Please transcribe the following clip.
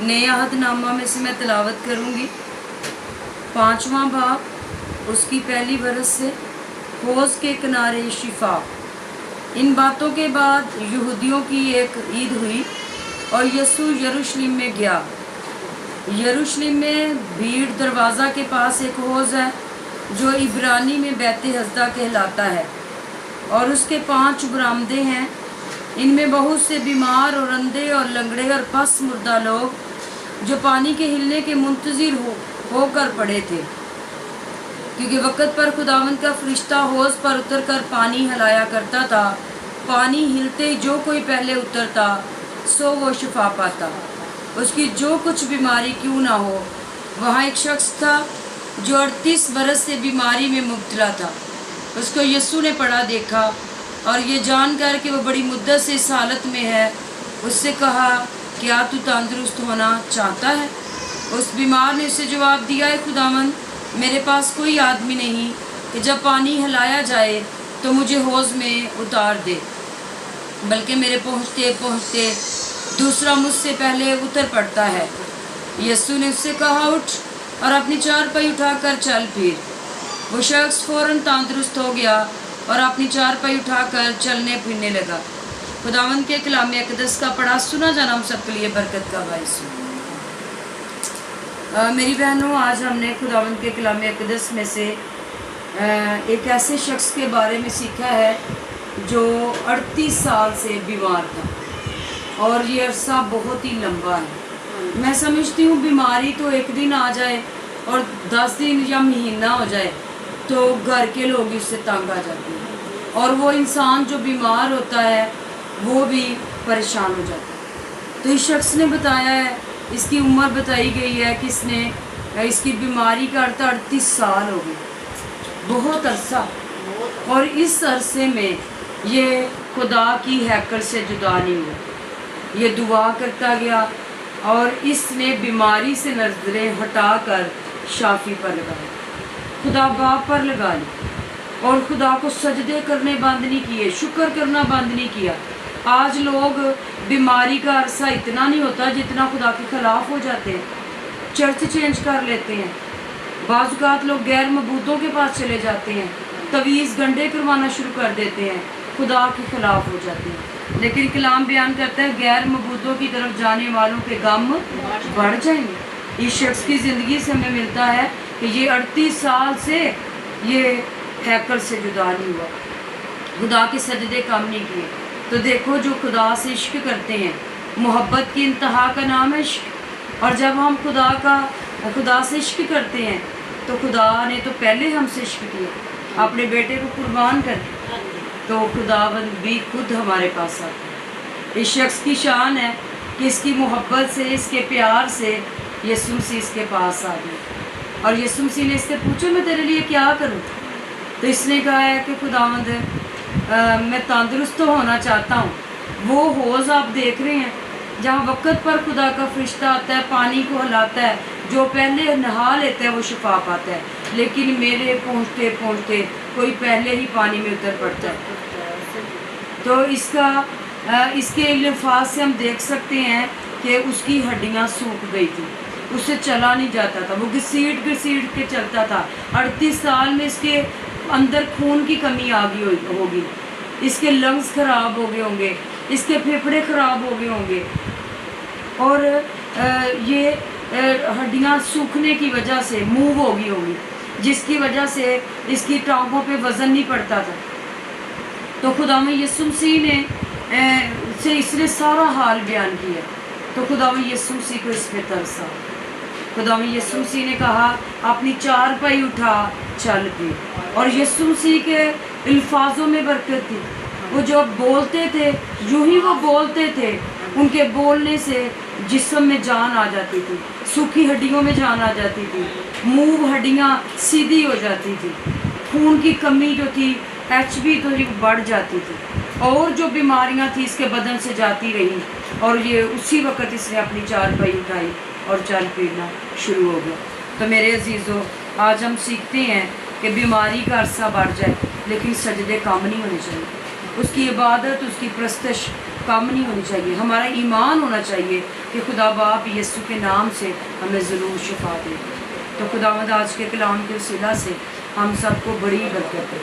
नए अहदनामा में से मैं तिलावत करूँगी। 5वां बाब, उसकी पहली बरस से हौज़ के किनारे शिफा। इन बातों के बाद यहूदियों की एक ईद हुई और यीशु यरूशलेम में गया। यरूशलेम में भीड़ दरवाज़ा के पास एक हौज़ है जो इब्रानी में बैत हस्दा कहलाता है, और उसके 5 बरामदे हैं। इनमें बहुत से बीमार और अंधे और लंगड़े और पस मुर्दा लोग जो पानी के हिलने के मुंतज़िर होकर पड़े थे, क्योंकि वक़्त पर खुदावंद का फरिश्ता हौज़ पर उतरकर पानी हिलाया करता था। पानी हिलते ही जो कोई पहले उतरता सो वो शिफा पाता, उसकी जो कुछ बीमारी क्यों ना हो। वहाँ एक शख्स था जो 38 बरस से बीमारी में मुब्तला था। उसको यीशु ने पड़ा देखा और ये जानकर कि वो बड़ी मुद्दत से इस हालत में है, उससे कहा, क्या तू तंदुरुस्त होना चाहता है? उस बीमार ने उससे जवाब दिया, है खुदावंद, मेरे पास कोई आदमी नहीं कि जब पानी हिलाया जाए तो मुझे हौज़ में उतार दे, बल्कि मेरे पहुँचते पहुँचते दूसरा मुझसे पहले उतर पड़ता है। यीशु ने उससे कहा, उठ और अपनी चारपाई उठाकर चल फिर। वो शख्स फ़ौरन तंदुरुस्त हो गया और अपनी चारपाई उठाकर चलने फिरने लगा। खुदावंद के कलाम अक़दस का पढ़ा सुना जाना हम सबके लिए बरकत का बाइस हो। मेरी बहनों, आज हमने खुदावंद के कलाम अक़दस में से एक ऐसे शख्स के बारे में सीखा है जो 38 साल से बीमार था, और ये अरसा बहुत ही लंबा है। मैं समझती हूँ बीमारी तो एक दिन आ जाए और 10 दिन या महीना हो जाए तो घर के लोग इससे तंग आ जाते हैं, और वो इंसान जो बीमार होता है वो भी परेशान हो जाता है। तो इस शख्स ने बताया है, इसकी उम्र बताई गई है कि इसकी बीमारी का अर्थ 38 साल हो गए, बहुत अरसा। और इस अरसे में ये खुदा की हैकल से जुदा नहीं हुआ। ये दुआ करता गया और इसने बीमारी से नजरें हटाकर शाफी पर लगाई, खुदा बाप पर लगा ली, और खुदा को सजदे करने बंद नहीं किए, शुक्र करना बंद नहीं किया। आज लोग बीमारी का अरसा इतना नहीं होता जितना खुदा के ख़िलाफ़ हो जाते हैं, चर्च चेंज कर लेते हैं। बाज़ लोग गैर मबूदों के पास चले जाते हैं, तवीज़ गंडे करवाना शुरू कर देते हैं, खुदा के ख़िलाफ़ हो जाते हैं। लेकिन कलाम बयान करता है, गैर मबूदों की तरफ जाने वालों के गम बढ़ जाएंगे। इस शख्स की ज़िंदगी से हमें मिलता है कि ये 38 साल से ये हैकल से जुदा नहीं हुआ, खुदा के सजदे कम नहीं किए। तो देखो, जो खुदा से इश्क करते हैं, मोहब्बत की इंतहा का नाम है इश्क। और जब हम खुदा से इश्क करते हैं तो खुदा ने तो पहले हमसे इश्क किया, अपने बेटे को कुर्बान कर, तो खुदावंद भी खुद हमारे पास आता है। इस शख्स की शान है कि इसकी मोहब्बत से, इसके प्यार से यीशु मसीह इसके पास आ गए, और यीशु मसीह ने इससे पूछा, मैं तेरे लिए क्या करूं? तो इसने कहा है कि खुदावंद, मैं तंदुरुस्त होना चाहता हूँ। वो हौज़ आप देख रहे हैं जहाँ वक़्त पर खुदा का फरिश्ता आता है, पानी को हिलाता है, जो पहले नहा लेता है वो शिफा पाता है। लेकिन मेरे पहुँचते पहुँचते कोई पहले ही पानी में उतर पड़ता है। तो इसके अल्फाज से हम देख सकते हैं कि उसकी हड्डियाँ सूख गई थी, उससे चला नहीं जाता था, वो घसीट के चलता था। 38 साल में इसके अंदर खून की कमी आ गई होगी, इसके लंग्स ख़राब हो गए होंगे, इसके फेफड़े ख़राब हो गए होंगे, और ये हड्डियाँ सूखने की वजह से मूव हो गई होगी, जिसकी वजह से इसकी टांगों पे वज़न नहीं पड़ता था। तो खुदावंद यीशु मसीह ने इसने सारा हाल बयान किया। तो खुदावंद यीशु मसीह को इस पे तरस आया। खुदावंद यीशु मसीह ने कहा, अपनी चारपाई उठा, चल पे। और यीशु मसीह के अल्फाजों में बरकत थी। वो जब बोलते थे, यूं ही वो बोलते थे, उनके बोलने से जिस्म में जान आ जाती थी, सूखी हड्डियों में जान आ जाती थी, मूव हड्डियाँ सीधी हो जाती थी, खून की कमी जो थी, HB तो बढ़ जाती थी, और जो बीमारियां थी इसके बदन से जाती रही। और ये उसी वक़्त इसने अपनी चारपाई उठाई और चल फिरना शुरू हो गया। तो मेरे अजीज़ों, आज हम सीखते हैं कि बीमारी का अरसा बढ़ जाए लेकिन सजदे कम नहीं होने चाहिए। उसकी इबादत, उसकी प्रस्तश کم نہیں ہونی چاہیے. ہمارا ایمان ہونا چاہیے کہ خدا باپ یسوع کے نام سے ہمیں ضرور شفا دے. تو خداوند آج کے کلام کے وسیلہ سے ہم سب کو بڑی برکت دے.